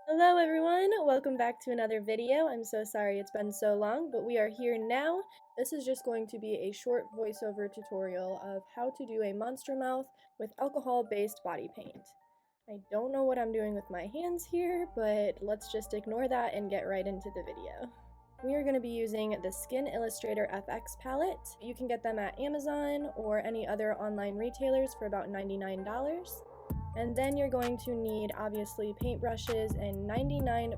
Hello everyone, welcome back to another video. I'm so sorry it's been so long, but we are here now. This is just going to be a short voiceover tutorial of how to do a monster mouth with alcohol-based body paint. I don't know what I'm doing with my hands here, but let's just ignore that and get right into the video. We are going to be using the Skin Illustrator FX palette. You can get them at Amazon or any other online retailers for about $99. And then you're going to need, obviously, paintbrushes and 99%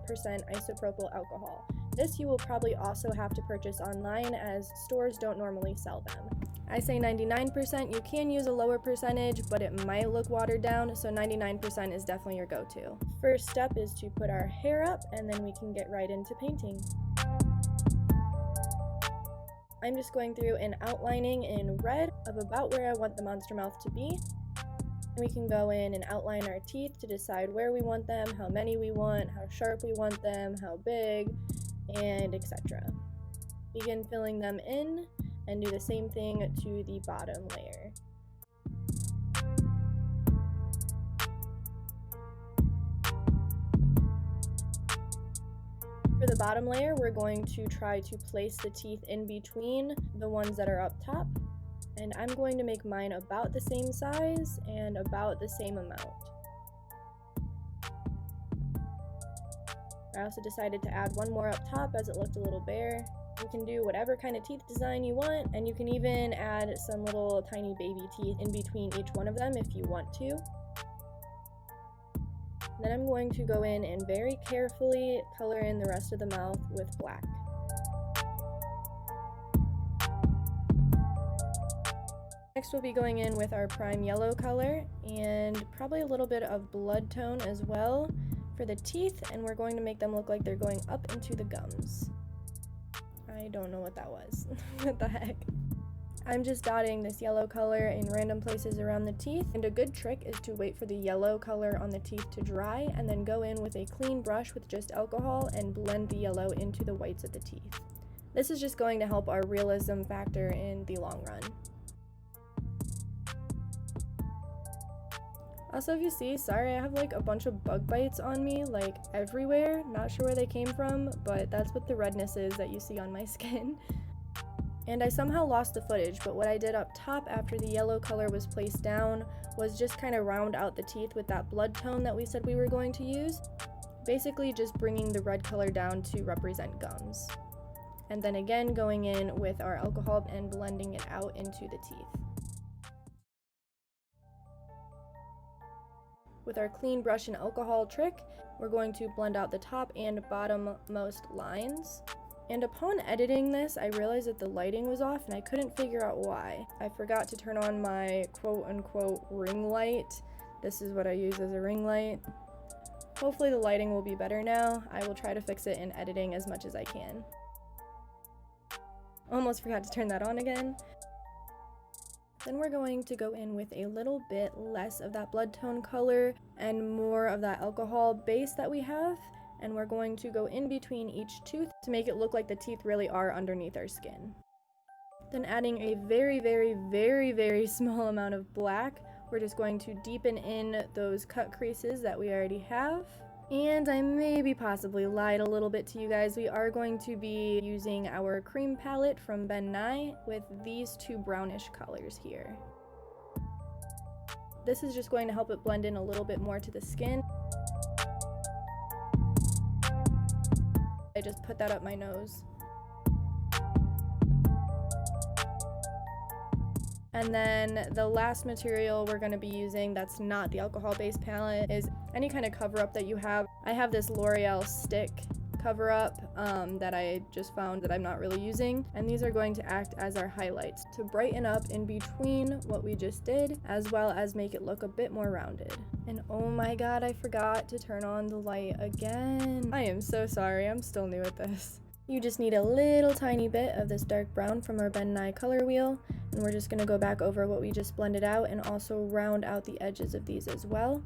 isopropyl alcohol. This you will probably also have to purchase online as stores don't normally sell them. I say 99%, you can use a lower percentage, but it might look watered down, so 99% is definitely your go-to. First step is to put our hair up, and then we can get right into painting. I'm just going through and outlining in red of about where I want the monster mouth to be. We can go in and outline our teeth to decide where we want them, how many we want, how sharp we want them, how big, and etc. Begin filling them in and do the same thing to the bottom layer. For the bottom layer, we're going to try to place the teeth in between the ones that are up top. And I'm going to make mine about the same size and about the same amount. I also decided to add one more up top as it looked a little bare. You can do whatever kind of teeth design you want, and you can even add some little tiny baby teeth in between each one of them if you want to. Then I'm going to go in and very carefully color in the rest of the mouth with black. Next we'll be going in with our prime yellow color and probably a little bit of blood tone as well for the teeth, and we're going to make them look like they're going up into the gums. I don't know what that was. What the heck? I'm just dotting this yellow color in random places around the teeth, and a good trick is to wait for the yellow color on the teeth to dry and then go in with a clean brush with just alcohol and blend the yellow into the whites of the teeth. This is just going to help our realism factor in the long run. Also, if you see, sorry, I have like a bunch of bug bites on me, like everywhere. Not sure where they came from, but that's what the redness is that you see on my skin. And I somehow lost the footage, but what I did up top after the yellow color was placed down was just kind of round out the teeth with that blood tone that we said we were going to use. Basically just bringing the red color down to represent gums. And then again going in with our alcohol and blending it out into the teeth. With our clean brush and alcohol trick, we're going to blend out the top and bottom-most lines. And upon editing this, I realized that the lighting was off and I couldn't figure out why. I forgot to turn on my quote-unquote ring light. This is what I use as a ring light. Hopefully the lighting will be better now. I will try to fix it in editing as much as I can. Almost forgot to turn that on again. Then we're going to go in with a little bit less of that blood tone color and more of that alcohol base that we have, and we're going to go in between each tooth to make it look like the teeth really are underneath our skin. Then adding a very small amount of black, we're just going to deepen in those cut creases that we already have. And I maybe possibly lied a little bit to you guys. We are going to be using our cream palette from Ben Nye with these two brownish colors here. This is just going to help it blend in a little bit more to the skin. I just put that up my nose. And then the last material we're going to be using that's not the alcohol-based palette is any kind of cover-up that you have. I have this L'Oreal stick cover-up that I just found that I'm not really using, and these are going to act as our highlights to brighten up in between what we just did, as well as make it look a bit more rounded. And oh my god, I forgot to turn on the light again. I am so sorry, I'm still new at this. You just need a little tiny bit of this dark brown from our Ben Nye color wheel, and we're just going to go back over what we just blended out and also round out the edges of these as well.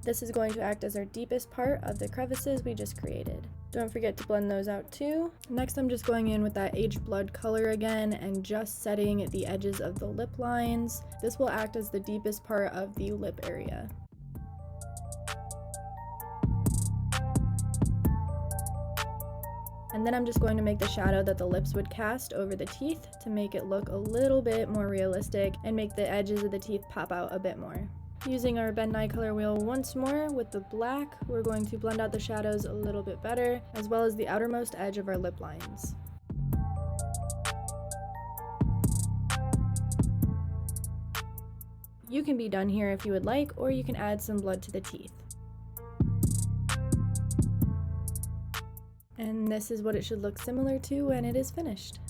This is going to act as our deepest part of the crevices we just created. Don't forget to blend those out too. Next I'm just going in with that aged blood color again and just setting the edges of the lip lines. This will act as the deepest part of the lip area. And then I'm just going to make the shadow that the lips would cast over the teeth to make it look a little bit more realistic and make the edges of the teeth pop out a bit more. Using our bend eye color wheel once more with the black, we're going to blend out the shadows a little bit better, as well as the outermost edge of our lip lines. You can be done here if you would like, or you can add some blood to the teeth. And this is what it should look similar to when it is finished.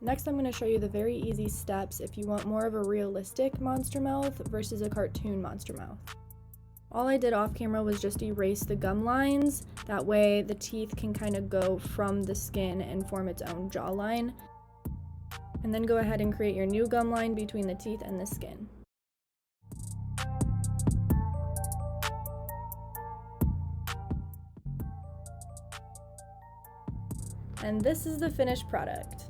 Next, I'm going to show you the very easy steps if you want more of a realistic monster mouth versus a cartoon monster mouth. All I did off camera was just erase the gum lines, that way the teeth can kind of go from the skin and form its own jawline. And then go ahead and create your new gum line between the teeth and the skin. And this is the finished product.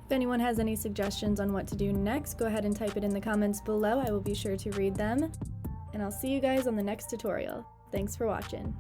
If anyone has any suggestions on what to do next, go ahead and type it in the comments below. I will be sure to read them. And I'll see you guys on the next tutorial. Thanks for watching.